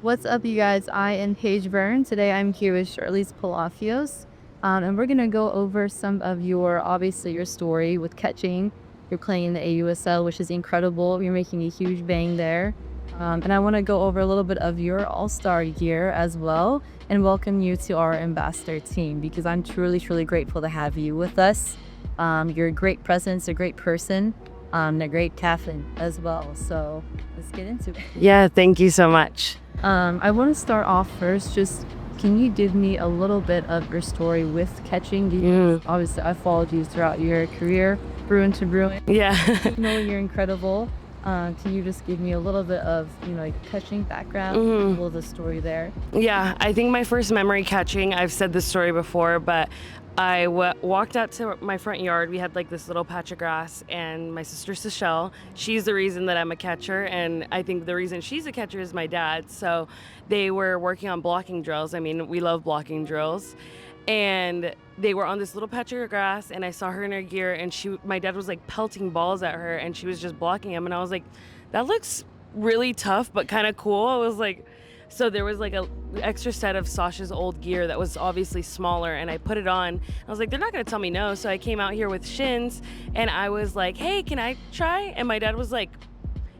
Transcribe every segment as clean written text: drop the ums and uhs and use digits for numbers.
What's up, you guys? I am Paige Byrne. Today I'm here with Sharlize Palacios, and we're gonna go over some of obviously your story with catching. You're playing in the AUSL, which is incredible. You're making a huge bang there. And I want to go over a little bit of your all-star year as well and welcome you to our ambassador team because I'm truly, truly grateful to have you with us. You're a great presence, a great person, and a great captain as well. So let's get into it. Yeah, thank you so much. I want to start off first. Just can you give me a little bit of your story with catching? Obviously, I followed you throughout your career, Bruin to Bruin. Yeah. You're incredible. Can you just give me a little bit of, catching background, a little of the story there? Yeah, I think my first memory catching, I've said this story before, but I walked out to my front yard. We had like this little patch of grass, and my sister Sashelle, she's the reason that I'm a catcher, and I think the reason she's a catcher is my dad. So they were working on blocking drills. I mean, we love blocking drills. And they were on this little patch of grass, and I saw her in her gear, and my dad was like pelting balls at her, and she was just blocking them, and I was like, that looks really tough but kind of cool. I was like, so there was like a extra set of Sasha's old gear that was obviously smaller, and I put it on. I was like, they're not gonna tell me no. So I came out here with shins, and I was like, hey, can I try? And my dad was like,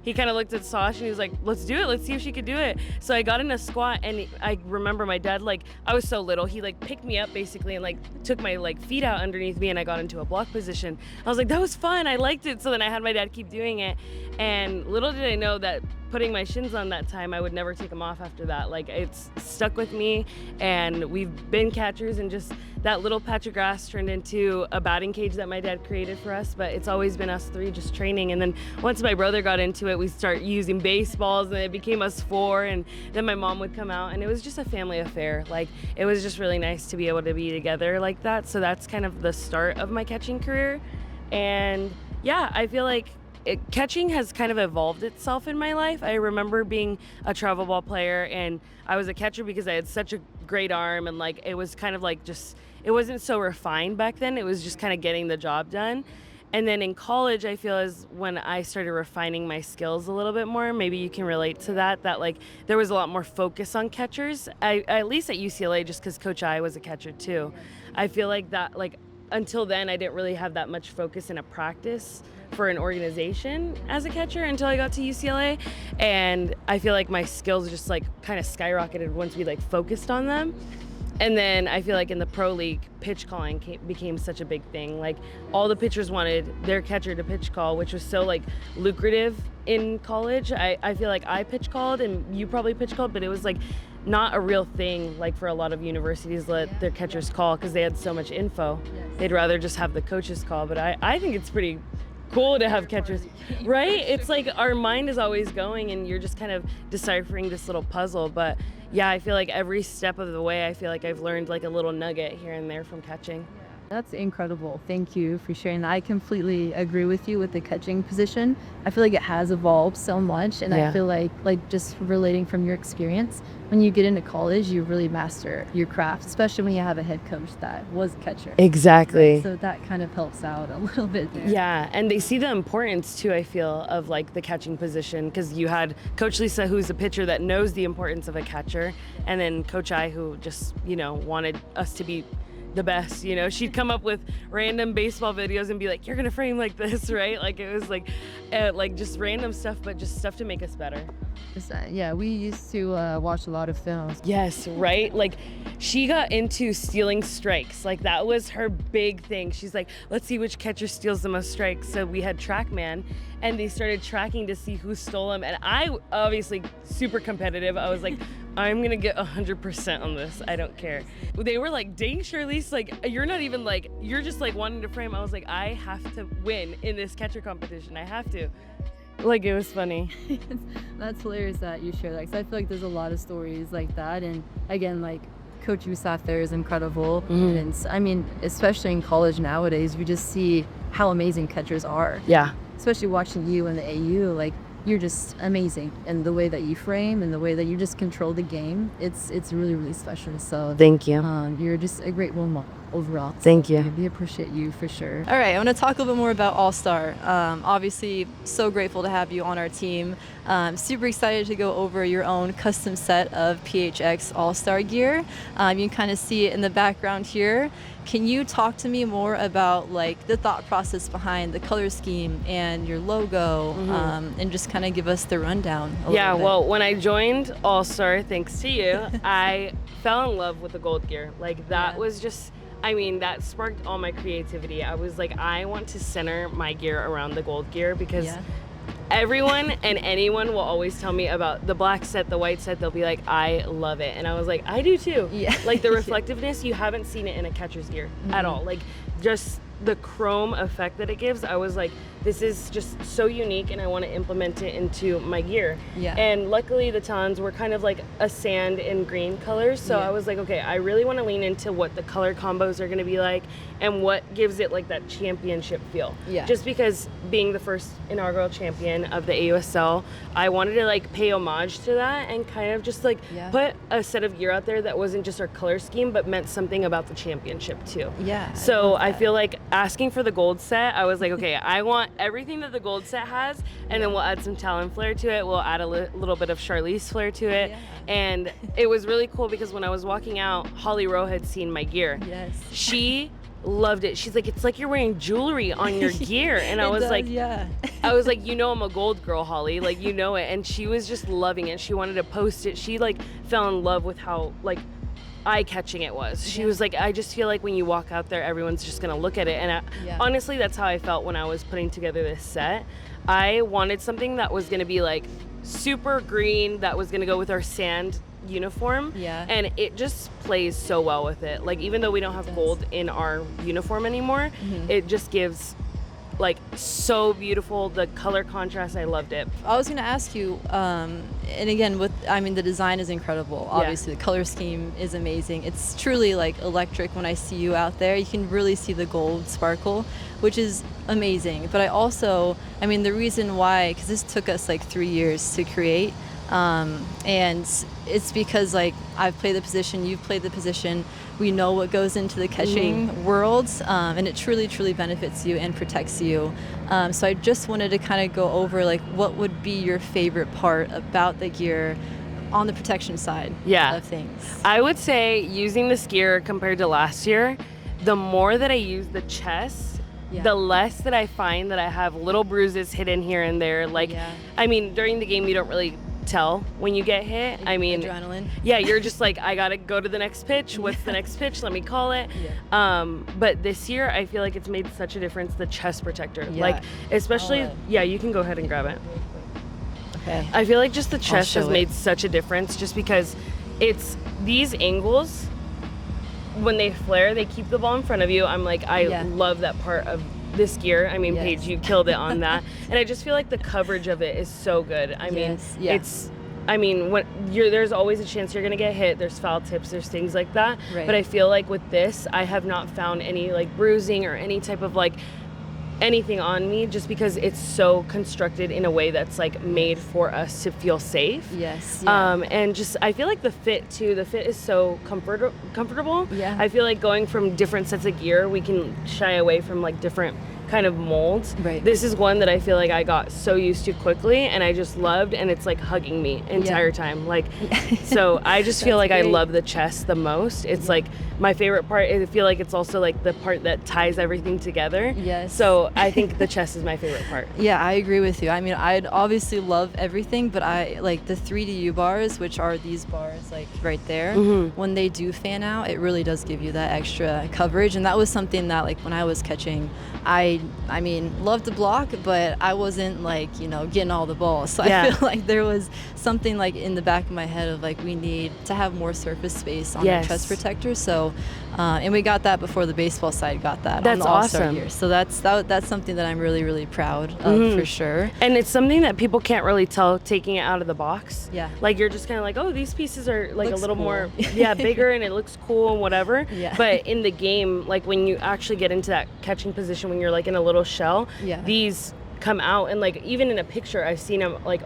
he kind of looked at Sasha and he was like, let's do it. Let's see if she could do it. So I got in a squat, and I remember my dad, like, I was so little, he like picked me up basically and like took my like feet out underneath me, and I got into a block position. I was like, that was fun. I liked it. So then I had my dad keep doing it. And little did I know that putting my shins on that time, I would never take them off after that. Like, it's stuck with me, and we've been catchers, and just that little patch of grass turned into a batting cage that my dad created for us. But it's always been us three just training. And then once my brother got into it, we start using baseballs, and it became us four, and then my mom would come out, and it was just a family affair. Like, it was just really nice to be able to be together like that. So that's kind of the start of my catching career. And yeah, I feel like catching has kind of evolved itself in my life. I remember being a travel ball player, and I was a catcher because I had such a great arm, and like it was kind of like just, it wasn't so refined back then. It was just kind of getting the job done. And then in college, I feel is when I started refining my skills a little bit more. Maybe you can relate to that like there was a lot more focus on catchers. At least at UCLA, just because Coach I was a catcher too. I feel like that, like, until then, I didn't really have that much focus in a practice for an organization as a catcher until I got to UCLA. And I feel like my skills just like kind of skyrocketed once we like focused on them. And then I feel like in the pro league, pitch calling became such a big thing. Like, all the pitchers wanted their catcher to pitch call, which was so like lucrative in college. I feel like I pitch called, and you probably pitch called, but it was like not a real thing, like for a lot of universities let their catchers call because they had so much info. They'd rather just have the coaches call. But I think it's pretty cool to have catchers, right? It's like our mind is always going, and you're just kind of deciphering this little puzzle. But yeah, I feel like every step of the way, I feel like I've learned like a little nugget here and there from catching. That's incredible. Thank you for sharing that. I completely agree with you with the catching position. I feel like it has evolved so much, and I feel like just relating from your experience, when you get into college, you really master your craft, especially when you have a head coach that was a catcher. Exactly. So that kind of helps out a little bit there. Yeah, and they see the importance too, I feel, of like the catching position, because you had Coach Lisa, who's a pitcher that knows the importance of a catcher, and then Coach I, who just, wanted us to be the best. She'd come up with random baseball videos and be like, you're gonna frame like this, right? Like, it was like just random stuff, but just stuff to make us better. Yeah, we used to watch a lot of films. Yes, right? Like, she got into stealing strikes. Like, that was her big thing. She's like, let's see which catcher steals the most strikes. So we had TrackMan, and they started tracking to see who stole them. And I, obviously super competitive, I was like, I'm gonna get 100% on this. I don't care. They were like, dang, Sharlize, like, you're not even like, you're just like wanting to frame. I was like, I have to win in this catcher competition. I have to. Like, it was funny. That's hilarious that you share that, because I feel like there's a lot of stories like that. And again, like, Coach Usaf there is incredible. And I mean, especially in college nowadays, we just see how amazing catchers are. Yeah. Especially watching you in the AU, like, you're just amazing, and the way that you frame and the way that you just control the game, it's really, really special. So thank you. You're just a great role model. overall. Thank you. We appreciate you for sure. All right, I want to talk a little bit more about All-Star. Obviously, so grateful to have you on our team. Super excited to go over your own custom set of PHX All-Star gear. You can kind of see it in the background here. Can you talk to me more about like the thought process behind the color scheme and your logo, and just kind of give us the rundown a little bit? Well, when I joined All-Star, thanks to you, I fell in love with the gold gear. Like that was just, I mean, that sparked all my creativity. I was like, I want to center my gear around the gold gear because everyone and anyone will always tell me about the black set, the white set. They'll be like, I love it. And I was like, I do too. Like the reflectiveness, you haven't seen it in a catcher's gear at all. Like just the chrome effect that it gives, I was like, this is just so unique and I want to implement it into my gear. And luckily the Talons were kind of like a sand and green colors, so I was like, okay, I really want to lean into what the color combos are going to be like and what gives it like that championship feel. Just because being the first inaugural champion of the AUSL, I wanted to like pay homage to that and kind of just like put a set of gear out there that wasn't just our color scheme but meant something about the championship too. So I feel like asking for the gold set, I was like, okay, I want everything that the gold set has, and then we'll add some Talon flair to it. We'll add a little bit of Sharlize flair to it. And it was really cool because when I was walking out, Holly Rowe had seen my gear. She loved it. She's like, it's like you're wearing jewelry on your gear. And I was like, I was like, you know, I'm a gold girl, Holly, like, you know it. And she was just loving it. She wanted to post it. She like fell in love with how like eye-catching it was. She was like, I just feel like when you walk out there, everyone's just gonna look at it. And honestly, that's how I felt when I was putting together this set. I wanted something that was gonna be like super green, that was gonna go with our sand uniform, and it just plays so well with it. Like even though we don't have gold in our uniform anymore, it just gives like so beautiful, the color contrast. I loved it. I was going to ask you, and again, the design is incredible. Obviously, the color scheme is amazing. It's truly like electric when I see you out there. You can really see the gold sparkle, which is amazing. But I also, the reason why, because this took us like 3 years to create, and it's because like I've played the position, you've played the position, we know what goes into the catching world, and it truly, truly benefits you and protects you. So I just wanted to kind of go over like what would be your favorite part about the gear on the protection side of things. I would say using this gear compared to last year, the more that I use the chest, the less that I find that I have little bruises hidden here and there. Like, during the game you don't really tell when you get hit. Adrenaline. You're just like, I gotta go to the next pitch. What's the next pitch? Let me call it. But this year I feel like it's made such a difference, the chest protector. Like especially you can go ahead and grab it. Okay. I feel like just the chest has made such a difference, just because it's these angles, when they flare, they keep the ball in front of you. I'm like, I love that part of this gear. Paige, you killed it on that. And I just feel like the coverage of it is so good. It's, when there's always a chance you're gonna get hit. There's foul tips, there's things like that. But I feel like with this, I have not found any like bruising or any type of like anything on me, just because it's so constructed in a way that's like made for us to feel safe. And just I feel like the fit too, the fit is so comfortable. I feel like going from different sets of gear, we can shy away from like different kind of molds. This is one that I feel like I got so used to quickly, and I just loved, and it's like hugging me entire time. Like so I just feel like great. I love the chest the most. It's like my favorite part. I feel like it's also like the part that ties everything together. So I think the chest is my favorite part. I agree with you. I'd obviously love everything, but I like the 3DU bars, which are these bars like right there. When they do fan out, it really does give you that extra coverage, and that was something that like when I was catching, I loved to block, but I wasn't like, getting all the balls. So I feel like there was something like in the back of my head of like, we need to have more surface space on the chest protector. So, and we got that before the baseball side got that. That's on the All-Star awesome. year. So that's something that I'm really, really proud of for sure. And it's something that people can't really tell taking it out of the box. Like you're just kind of like, oh, these pieces are like looks a little cool. more, bigger, and it looks cool and whatever. But in the game, like when you actually get into that catching position, when you're like in a little shell, these come out, and like even in a picture I've seen them like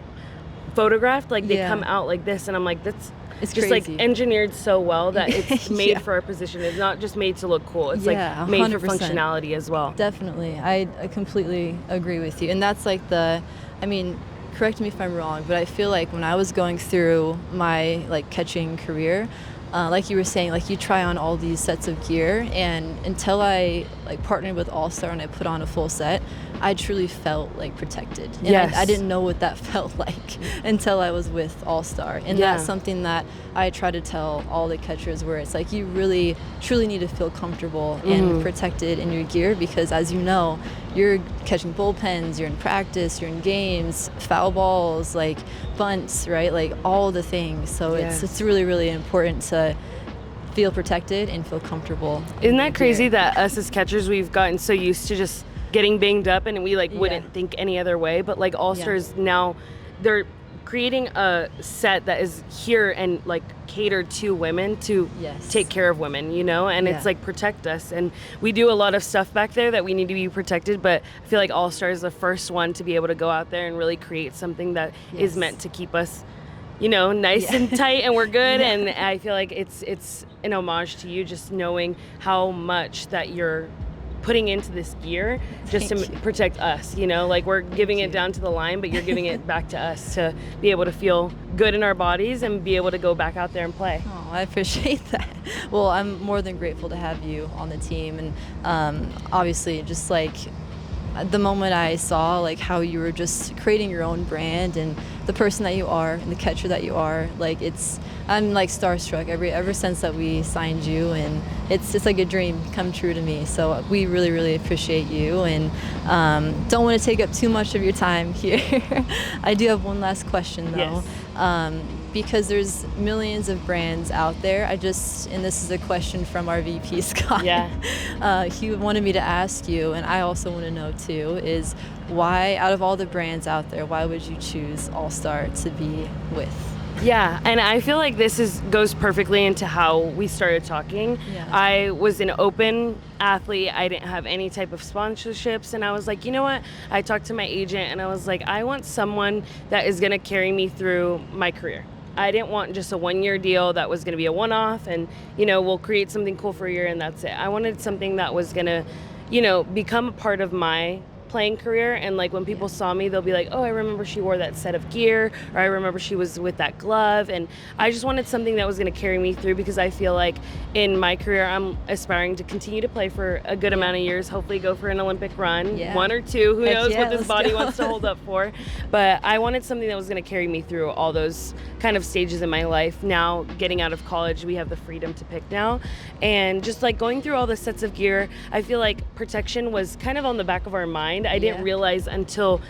photographed, like they Yeah. come out like this, and I'm like, that's It's just crazy. like engineered so well that it's made Yeah. for our position. It's not just made to look cool. It's Yeah, like made for 100%. functionality as well. Definitely. I completely agree with you. And that's like I mean, correct me if I'm wrong, but I feel like when I was going through my like catching career, like you were saying, like you try on all these sets of gear, and until I like partnered with All-Star and I put on a full set, I truly felt like protected. And Yes. I didn't know what that felt like until I was with All-Star. And Yeah. that's something that I try to tell all the catchers, where it's like you really truly need to feel comfortable and protected in your gear, because as you know, you're catching bullpens, you're in practice, you're in games, foul balls, like bunts, right? Like all the things. So Yes. it's really, really important to feel protected and feel comfortable. Isn't in that your crazy gear. that us as catchers, we've gotten so used to just getting banged up and we like Yeah. wouldn't think any other way, but like All-Stars now, they're creating a set that is here and like catered to women to Yes. take care of women, you know, and Yeah. it's like protect us. And we do a lot of stuff back there that we need to be protected, but I feel like All-Star is the first one to be able to go out there and really create something that is Yes. meant to keep us, you know, nice Yeah. and tight, and we're good. Yeah. And I feel like it's an homage to you, just knowing how much that you're putting into this gear just Thank to you. protect us, you know, like we're giving it you. down to the line, but you're giving it back to us to be able to feel good in our bodies and be able to go back out there and play. Oh, I appreciate that. Well, I'm more than grateful to have you on the team, and obviously, just like the moment I saw like how you were just creating your own brand and the person that you are and the catcher that you are, like I'm like starstruck ever since that we signed you, and it's like a dream come true to me. So we really, really appreciate you, and don't want to take up too much of your time here. I do have one last question though. Yes. Because there's millions of brands out there. And this is a question from our VP, Scott. Yeah. He wanted me to ask you, and I also want to know too, is why, out of all the brands out there, why would you choose All-Star to be with? Yeah, and I feel like this goes perfectly into how we started talking. Yeah. I was an open athlete. I didn't have any type of sponsorships, and I was like, you know what? I talked to my agent, and I was like, I want someone that is going to carry me through my career. I didn't want just a one-year deal that was going to be a one-off and, you know, we'll create something cool for a year and that's it. I wanted something that was going to, you know, become a part of my playing career, and like when people saw me, they'll be like, oh, I remember she wore that set of gear, or I remember she was with that glove. And I just wanted something that was going to carry me through, because I feel like in my career I'm aspiring to continue to play for a good amount of years, hopefully go for an Olympic run, Yeah. 1 or 2, who Heck knows yeah, what this let's body go. wants to hold up for. But I wanted something that was going to carry me through all those kind of stages in my life. Now getting out of college, we have the freedom to pick now, and just like going through all the sets of gear, I feel like protection was kind of on the back of our mind. I didn't Yeah. realize until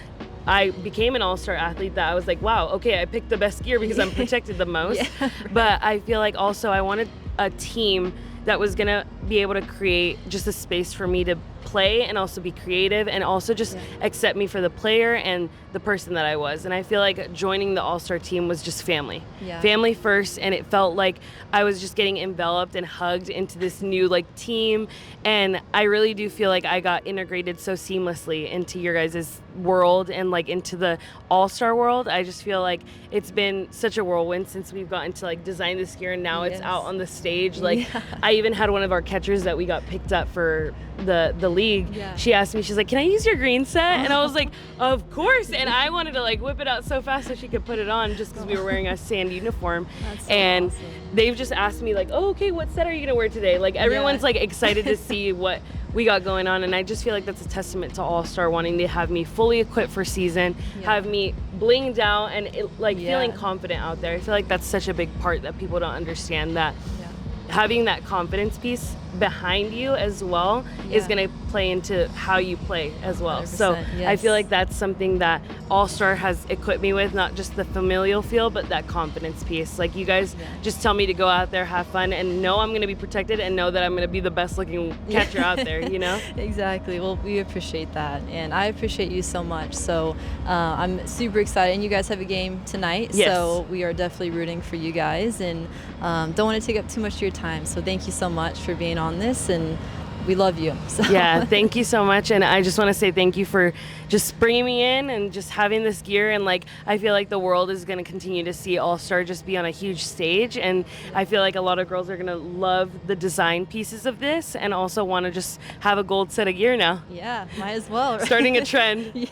I became an All-Star athlete that I was like, wow, okay, I picked the best gear because I'm protected the most. Yeah, right. But I feel like also I wanted a team that was gonna be able to create just a space for me to play and also be creative and also just accept me for the player and the person that I was. And I feel like joining the All-Star team was just family. Yeah. Family first, and it felt like I was just getting enveloped and hugged into this new like team. And I really do feel like I got integrated so seamlessly into your guys' world and like into the All-Star world. I just feel like it's been such a whirlwind since we've gotten to like design this gear, and now it's Yes. out on the stage. Like Yeah. I even had one of our catchers that we got picked up for the league. Yeah. She asked me, she's like, can I use your green set? And I was like, of course. And I wanted to like whip it out so fast so she could put it on, just because we were wearing a sand uniform. That's so And awesome. they've just asked me like, oh, okay, what set are you gonna wear today? Like everyone's like excited to see what we got going on, and I just feel like that's a testament to All-Star wanting to have me fully equipped for season, Yeah. have me blinged out and feeling Yeah. confident out there. I feel like that's such a big part that people don't understand, that having that confidence piece behind you as well is Yeah. going to play into how you play as well. So 100%, I feel yes. like that's something that All-Star has equipped me with, not just the familial feel, but that confidence piece. Like you guys just tell me to go out there, have fun, and know I'm going to be protected, and know that I'm going to be the best looking catcher out there, you know? Exactly. Well, we appreciate that, and I appreciate you so much. So I'm super excited, and you guys have a game tonight. Yes. So we are definitely rooting for you guys, and don't want to take up too much of your time. So thank you so much for being on this, and we love you. So. Yeah, thank you so much. And I just want to say thank you for just bringing me in and just having this gear. And like, I feel like the world is going to continue to see All-Star just be on a huge stage. And I feel like a lot of girls are going to love the design pieces of this and also want to just have a gold set of gear now. Yeah, might as well. Right? Starting a trend. Yeah.